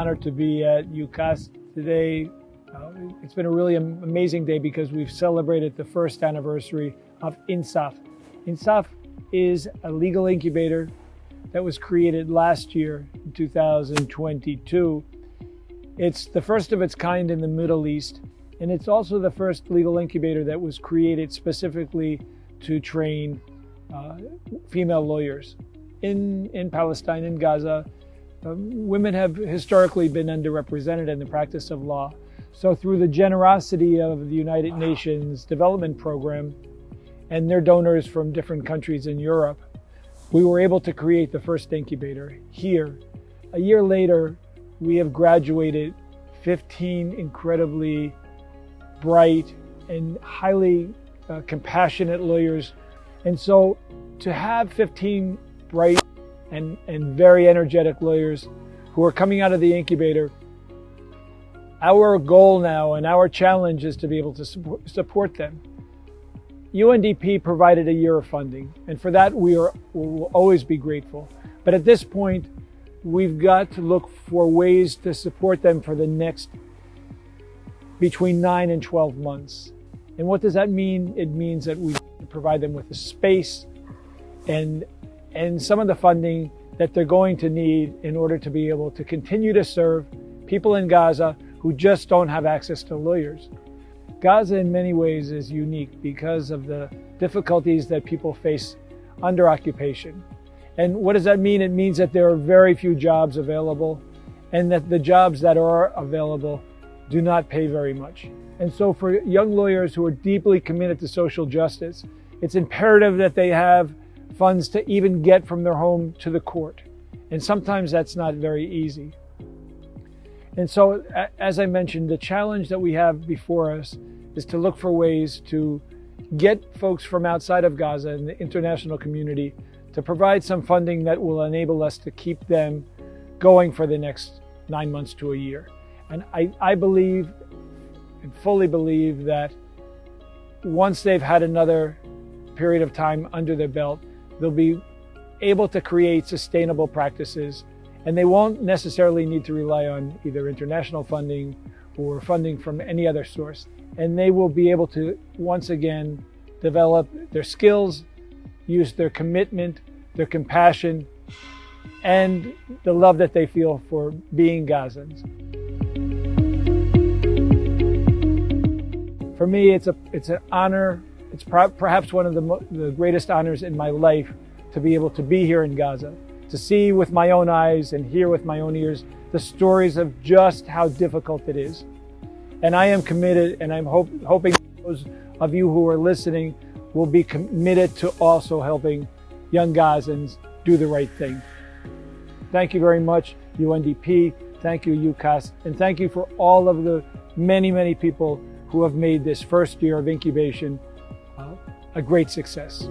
honor to be at UCAS today. It's been a really amazing day because we've celebrated the first anniversary of Insaf. Insaf is a legal incubator that was created last year in 2022. It's the first of its kind in the Middle East, and it's also the first legal incubator that was created specifically to train female lawyers. In Palestine, in Gaza, women have historically been underrepresented in the practice of law. So through the generosity of the United Nations Development Program and their donors from different countries in Europe, we were able to create the first incubator here. A year later, we have graduated 15 incredibly bright and highly compassionate lawyers. And so to have 15 bright and very energetic lawyers who are coming out of the incubator, our goal now and our challenge is to be able to support them. UNDP provided a year of funding, and for that we will always be grateful. But at this point, we've got to look for ways to support them for the next between 9 and 12 months. And what does that mean? It means that we provide them with the space and some of the funding that they're going to need in order to be able to continue to serve people in Gaza who just don't have access to lawyers. Gaza in many ways is unique because of the difficulties that people face under occupation. And what does that mean? It means that there are very few jobs available, and that the jobs that are available do not pay very much. And so for young lawyers who are deeply committed to social justice, it's imperative that they have funds to even get from their home to the court. And sometimes that's not very easy. And so, as I mentioned, the challenge that we have before us is to look for ways to get folks from outside of Gaza and the international community to provide some funding that will enable us to keep them going for the next 9 months to a year. And I believe and fully believe that once they've had another period of time under their belt, they'll be able to create sustainable practices, and they won't necessarily need to rely on either international funding or funding from any other source. And they will be able to once again develop their skills, use their commitment, their compassion, and the love that they feel for being Gazans. For me, it's an honor. It's perhaps one of the greatest honors in my life to be able to be here in Gaza, to see with my own eyes and hear with my own ears the stories of just how difficult it is. And I am committed, and I'm hoping those of you who are listening will be committed to also helping young Gazans do the right thing. Thank you very much, UNDP. Thank you, UCAS. And thank you for all of the many people who have made this first year of incubation a great success.